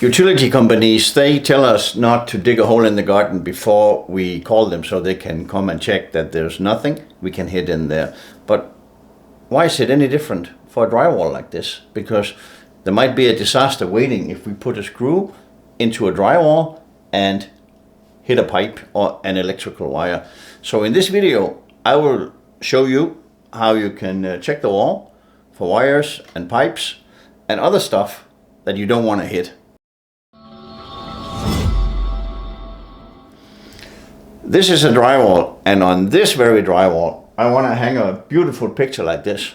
Utility companies, they tell us not to dig a hole in the garden before we call them so they can come and check that there's nothing we can hit in there. But why is it any different for a drywall like this? Because there might be a disaster waiting if we put a screw into a drywall and hit a pipe or an electrical wire. So in this video, I will show you how you can check the wall for wires and pipes and other stuff that you don't want to hit. This is a drywall, and on this very drywall, I want to hang a beautiful picture like this.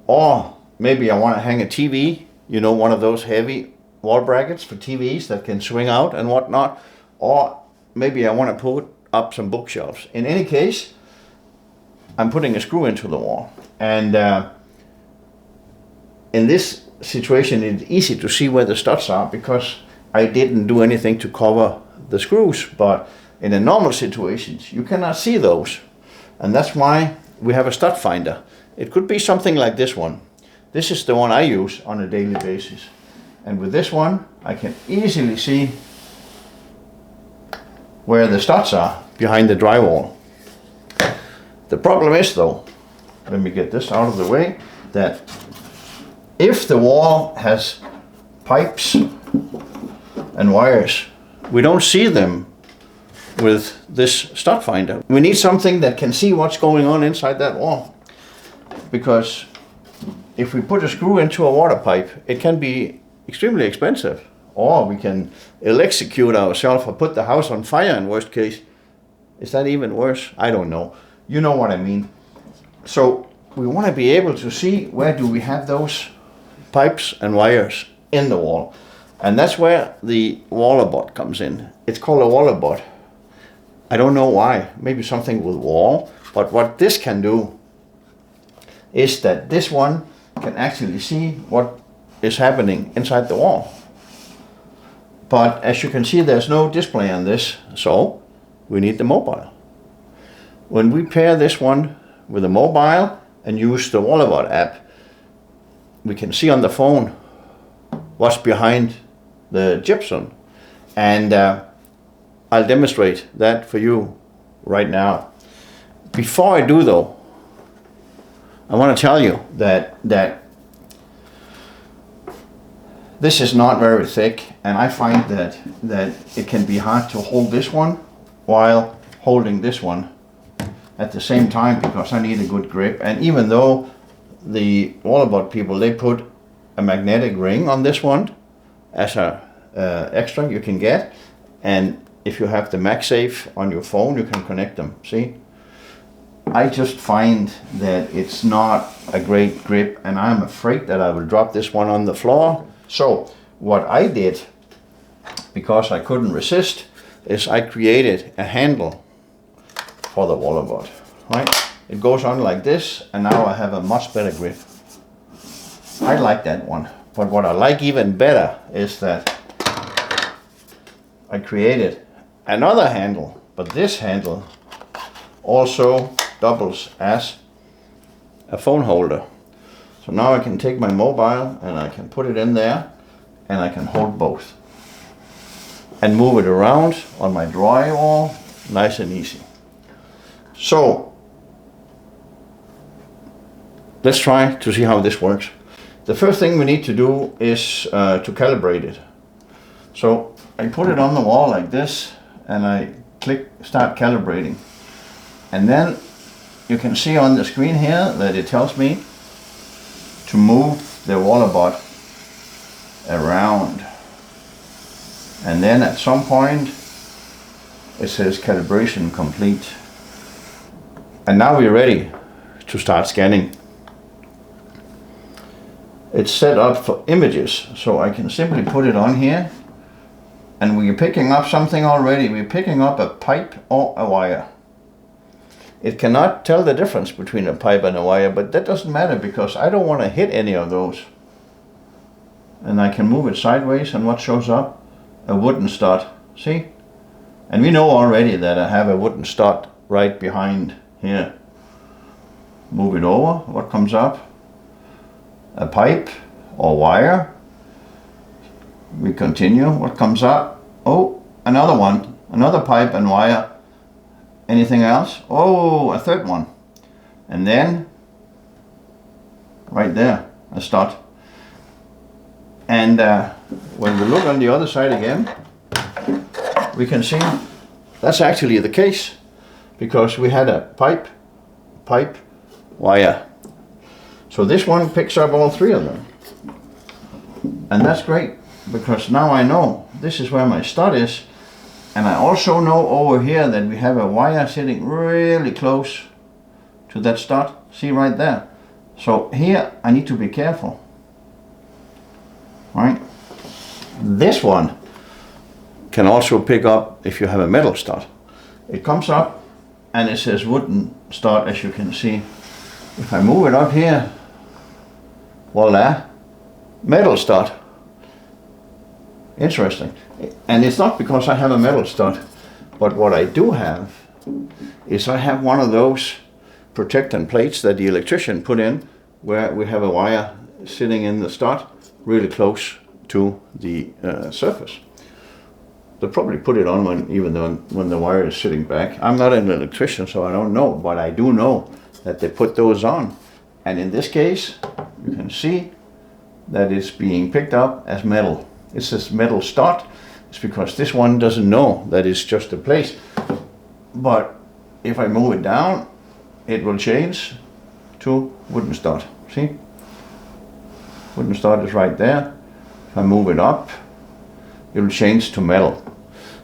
Or maybe I want to hang a TV, you know, one of those heavy wall brackets for TVs that can swing out and whatnot. Or maybe I want to put up some bookshelves. In any case, I'm putting a screw into the wall. And in this situation, it's easy to see where the studs are because I didn't do anything to cover the screws. But in a normal situations, you cannot see those. And that's why we have a stud finder. It could be something like this one. This is the one I use on a daily basis. And with this one, I can easily see where the studs are behind the drywall. The problem is though, let me get this out of the way, that if the wall has pipes and wires, we don't see them with this stud finder. We need something that can see what's going on inside that wall. Because if we put a screw into a water pipe, it can be extremely expensive. Or we can electrocute ourselves or put the house on fire in worst case. Is that even worse? I don't know. You know what I mean. So we want to be able to see where do we have those pipes and wires in the wall. And that's where the Walabot comes in. It's called a Walabot. I don't know why, maybe something with wall, but what this can do is that this one can actually see what is happening inside the wall. But as you can see, there's no display on this, so we need the mobile. When we pair this one with a mobile and use the Walabot app, we can see on the phone what's behind the gypsum. And I'll demonstrate that for you right now. Before I do though, I want to tell you that this is not very thick, and I find that it can be hard to hold this one while holding this one at the same time because I need a good grip. And even though the Walabot people, they put a magnetic ring on this one as a extra you can get, and if you have the MagSafe on your phone, you can connect them, see? I just find that it's not a great grip, and I'm afraid that I will drop this one on the floor. So what I did, because I couldn't resist, is I created a handle for the Walabot, right? It goes on like this, and now I have a much better grip. I like that one, but what I like even better is that I created another handle, but this handle also doubles as a phone holder. So now I can take my mobile and I can put it in there and I can hold both and move it around on my drywall nice and easy. So let's try to see how this works. The first thing we need to do is to calibrate it. So I put it on the wall like this and I click start calibrating, and then you can see on the screen here that it tells me to move the Walabot around, and then at some point it says calibration complete, and now we're ready to start scanning. It's set up for images, so I can simply put it on here. And we're picking up something already. We're picking up a pipe or a wire. It cannot tell the difference between a pipe and a wire, but that doesn't matter because I don't want to hit any of those. And I can move it sideways, and what shows up? A wooden stud. See? And we know already that I have a wooden stud right behind here. Move it over. What comes up? A pipe or wire. We continue. What comes up? Oh, another one. Another pipe and wire. Anything else? Oh, a third one. And then, right there, a stud. And when we look on the other side again, we can see that's actually the case, because we had a pipe, wire. So this one picks up all three of them. And that's great, because now I know this is where my stud is. And I also know over here that we have a wire sitting really close to that stud. See right there. So here I need to be careful. Right? This one can also pick up if you have a metal stud. It comes up and it says wooden stud, as you can see. If I move it up here, voila, metal stud. Interesting. And it's not because I have a metal stud, but what I do have is I have one of those protectant plates that the electrician put in, where we have a wire sitting in the stud really close to the surface. They'll probably put it on when the wire is sitting back. I'm not an electrician, so I don't know, but I do know that they put those on. And in this case, you can see that it's being picked up as metal. It says metal stud. It's because this one doesn't know that it's just a plate. But if I move it down, it will change to wooden stud. See? Wooden stud is right there. If I move it up, it will change to metal.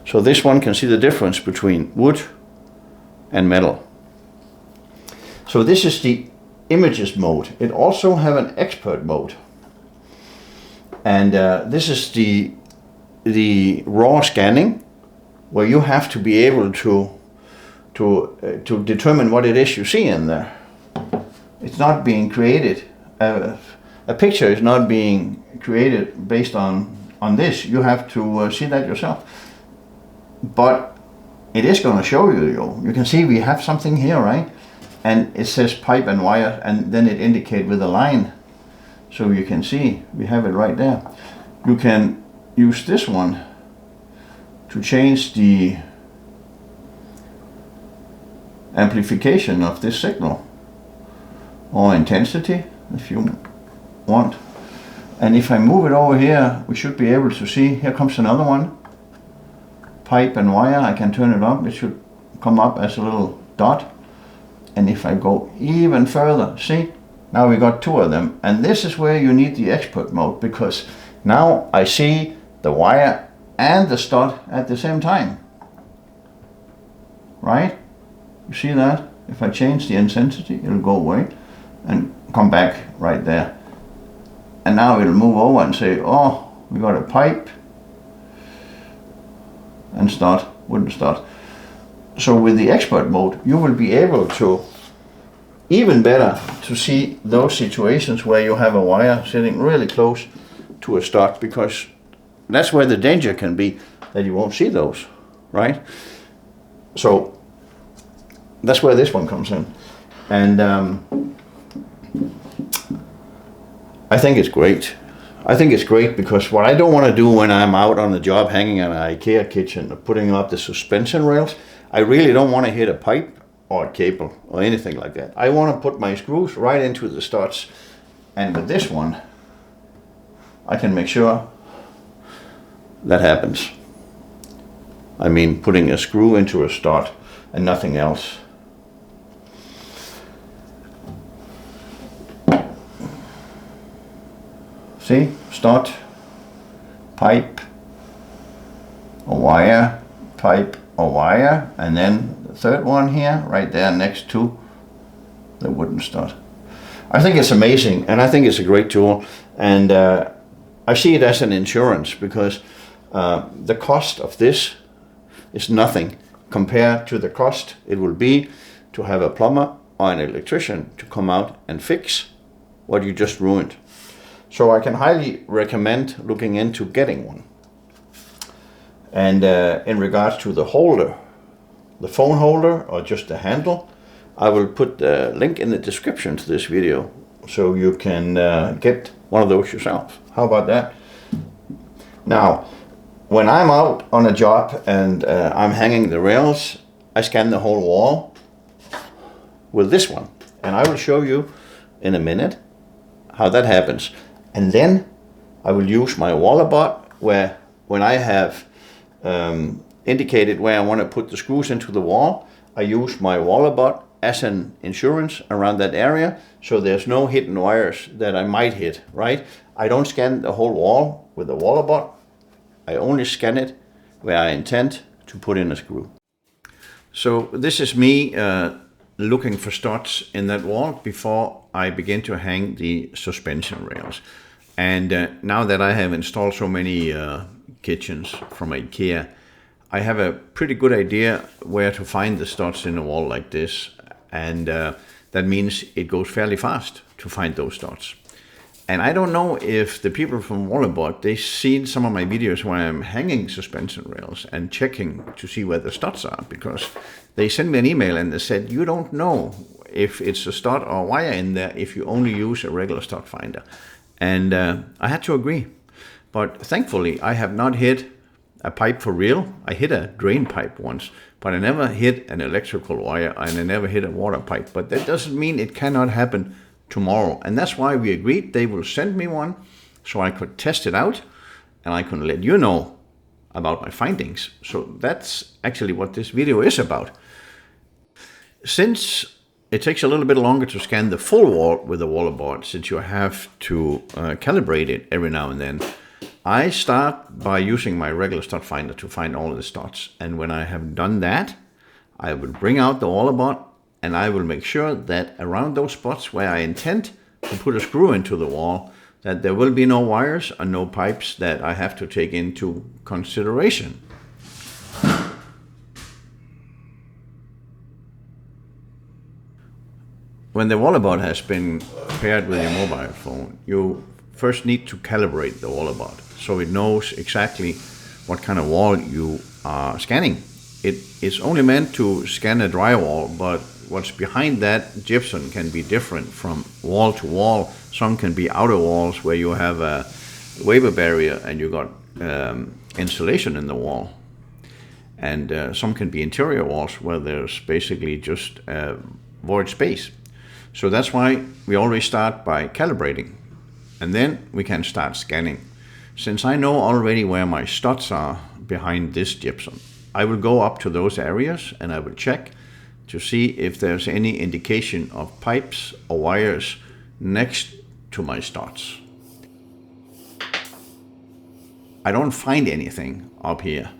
So this one can see the difference between wood and metal. So this is the images mode. It also have an expert mode. And this is the raw scanning, where you have to be able to determine what it is you see in there. It's not being created. A picture is not being created based on this. You have to see that yourself. But it is going to show you. You can see we have something here, right? And it says pipe and wire, and then it indicates with a line. So you can see we have it right there. You can use this one to change the amplification of this signal, or intensity if you want. And if I move it over here, we should be able to see, here comes another one, pipe and wire. I can turn it up, it should come up as a little dot. And if I go even further, see, now we got two of them. And this is where you need the expert mode, because now I see the wire and the stud at the same time. Right? You see that? If I change the intensity, it'll go away and come back right there. And now it'll move over and say, oh, we got a pipe and stud, wooden stud. So with the expert mode, you will be able to, even better, to see those situations where you have a wire sitting really close to a stud, because that's where the danger can be, that you won't see those, right? So that's where this one comes in. And I think it's great. I think it's great because what I don't want to do when I'm out on the job hanging on an IKEA kitchen or putting up the suspension rails, I really don't want to hit a pipe or a cable or anything like that. I want to put my screws right into the studs, and with this one I can make sure that happens. I mean, putting a screw into a stud and nothing else. See, stud, pipe, a wire, pipe, a wire, and then the third one here, right there next to the wooden stud. I think it's amazing, and I think it's a great tool, and I see it as an insurance, because the cost of this is nothing compared to the cost it will be to have a plumber or an electrician to come out and fix what you just ruined. So I can highly recommend looking into getting one. And in regards to the holder, the phone holder or just the handle, I will put the link in the description to this video so you can get one of those yourself. How about that? Now, when I'm out on a job and I'm hanging the rails, I scan the whole wall with this one. And I will show you in a minute how that happens. And then I will use my Walabot, where when I have indicated where I want to put the screws into the wall, I use my Walabot as an insurance around that area, so there's no hidden wires that I might hit, right? I don't scan the whole wall with the Walabot. I only scan it where I intend to put in a screw. So this is me looking for studs in that wall before I begin to hang the suspension rails. And now that I have installed so many kitchens from IKEA, I have a pretty good idea where to find the studs in a wall like this. And that means it goes fairly fast to find those studs. And I don't know if the people from Walabot, they've seen some of my videos where I'm hanging suspension rails and checking to see where the studs are, because they sent me an email and they said, you don't know if it's a stud or wire in there if you only use a regular stud finder. And I had to agree. But thankfully, I have not hit a pipe for real. I hit a drain pipe once, but I never hit an electrical wire and I never hit a water pipe. But that doesn't mean it cannot happen tomorrow. And that's why we agreed they will send me one so I could test it out and I can let you know about my findings. So that's actually what this video is about. Since it takes a little bit longer to scan the full wall with the Walabot, since you have to calibrate it every now and then, I start by using my regular stud finder to find all of the studs. And when I have done that, I will bring out the Walabot and I will make sure that around those spots where I intend to put a screw into the wall, that there will be no wires and no pipes that I have to take into consideration. When the Walabot has been paired with your mobile phone, you first need to calibrate the Walabot so it knows exactly what kind of wall you are scanning. It is only meant to scan a drywall, but what's behind that gypsum can be different from wall to wall. Some can be outer walls where you have a vapor barrier and you got insulation in the wall. And some can be interior walls where there's basically just void space. So that's why we always start by calibrating, and then we can start scanning. Since I know already where my studs are behind this gypsum, I will go up to those areas and I will check to see if there's any indication of pipes or wires next to my studs. I don't find anything up here.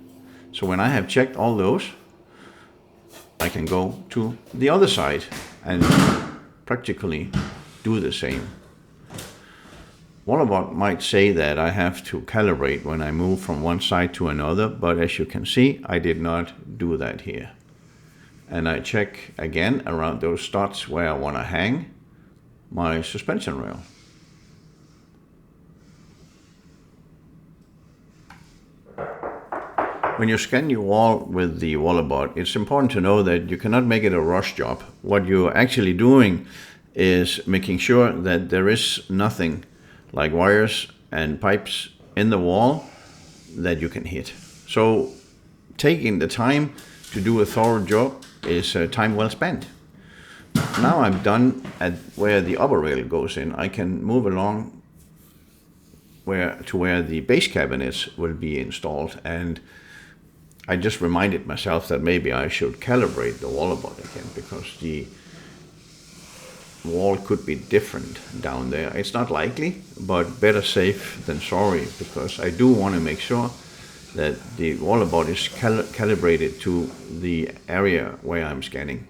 So when I have checked all those, I can go to the other side and practically do the same. Walabot might say that I have to calibrate when I move from one side to another, but as you can see, I did not do that here. And I check again around those studs where I want to hang my suspension rail. When you scan your wall with the Walabot, it's important to know that you cannot make it a rush job. What you're actually doing is making sure that there is nothing like wires and pipes in the wall that you can hit. So taking the time to do a thorough job is time well spent. Now I'm done at where the upper rail goes in. I can move along to where the base cabinets will be installed, and I just reminded myself that maybe I should calibrate the Walabot again, because the wall could be different down there. It's not likely, but better safe than sorry, because I do want to make sure that the Walabot is calibrated to the area where I'm scanning.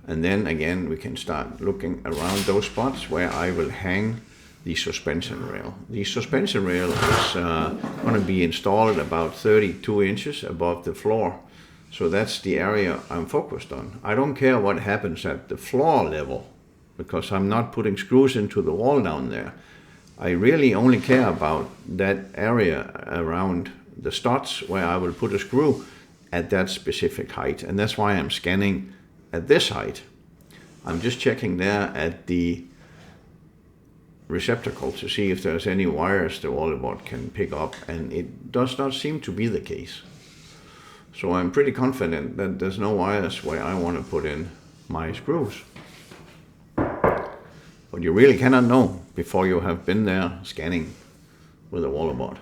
And then again, we can start looking around those spots where I will hang the suspension rail. The suspension rail is going to be installed about 32 inches above the floor. So that's the area I'm focused on. I don't care what happens at the floor level, because I'm not putting screws into the wall down there. I really only care about that area around the studs where I will put a screw at that specific height. And that's why I'm scanning at this height. I'm just checking there at the receptacle to see if there's any wires the Walabot can pick up, and it does not seem to be the case. So I'm pretty confident that there's no wires where I want to put in my screws. But you really cannot know before you have been there scanning with a Walabot.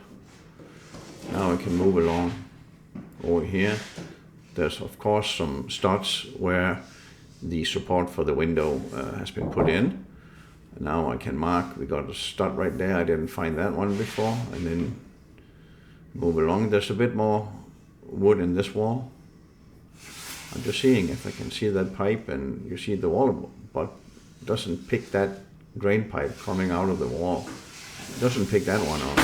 Now I can move along. Over here, there's of course some studs where the support for the window has been put in. Now I can mark, we got a stud right there, I didn't find that one before, and then move along. There's a bit more wood in this wall. I'm just seeing if I can see that pipe, and you see the Walabot doesn't pick that drain pipe coming out of the wall. It doesn't pick that one up.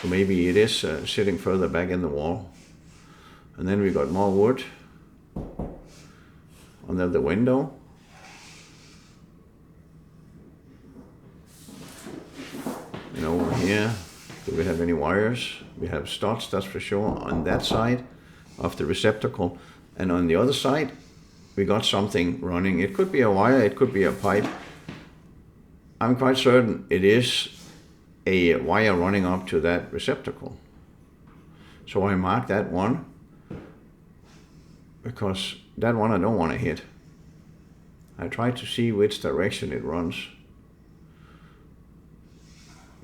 So maybe it is sitting further back in the wall. And then we got more wood under the window. And over here, do we have any wires? We have studs, that's for sure, on that side of the receptacle. And on the other side, we got something running. It could be a wire, it could be a pipe. I'm quite certain it is a wire running up to that receptacle. So I mark that one, because that one I don't want to hit. I try to see which direction it runs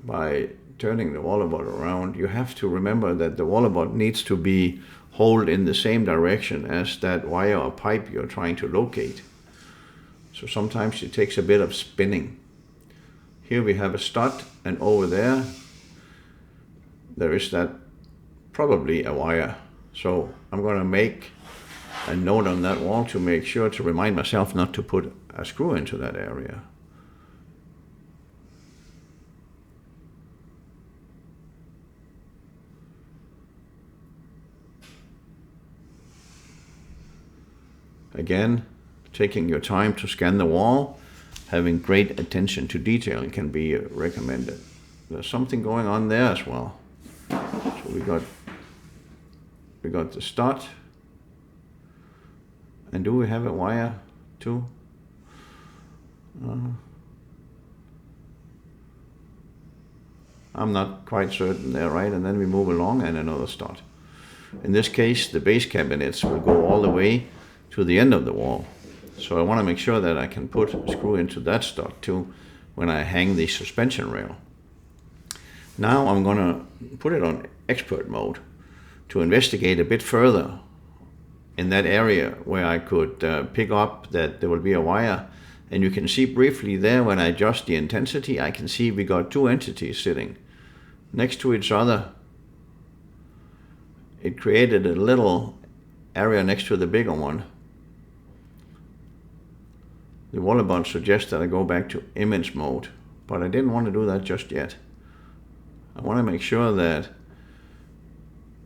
by turning the Walabot around. You have to remember that the Walabot needs to be hauled in the same direction as that wire or pipe you're trying to locate. So sometimes it takes a bit of spinning. Here we have a stud, and over there is that probably a wire. So I'm going to make a note on that wall to make sure to remind myself not to put a screw into that area. Again, taking your time to scan the wall, having great attention to detail can be recommended. There's something going on there as well. So we got the stud. And do we have a wire too? I'm not quite certain there, right? And then we move along, and another stud. In this case, the base cabinets will go all the way to the end of the wall. So I want to make sure that I can put a screw into that stud too when I hang the suspension rail. Now I'm going to put it on expert mode to investigate a bit further in that area where I could pick up that there will be a wire. And you can see briefly there, when I adjust the intensity, I can see we got two entities sitting next to each other. It created a little area next to the bigger one. The Walabot suggests that I go back to image mode, but I didn't want to do that just yet. I want to make sure that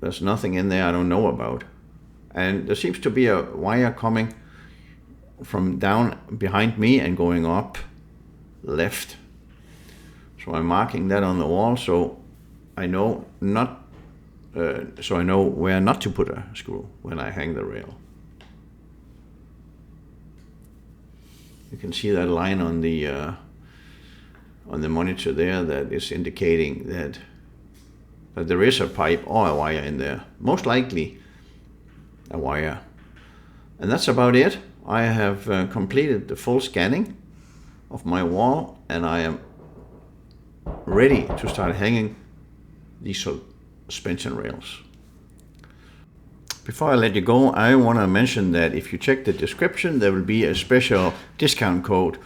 there's nothing in there I don't know about. And there seems to be a wire coming from down behind me and going up left. So I'm marking that on the wall so I know where not to put a screw when I hang the rail. You can see that line on the monitor there that is indicating that there is a pipe or a wire in there. Most likely a wire. And that's about it. I have completed the full scanning of my wall, and I am ready to start hanging these suspension rails. Before I let you go, I want to mention that if you check the description, there will be a special discount code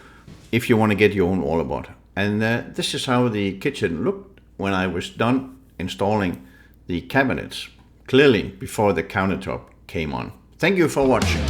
if you want to get your own Walabot. And this is how the kitchen looked when I was done installing the cabinets, clearly before the countertop came on. Thank you for watching.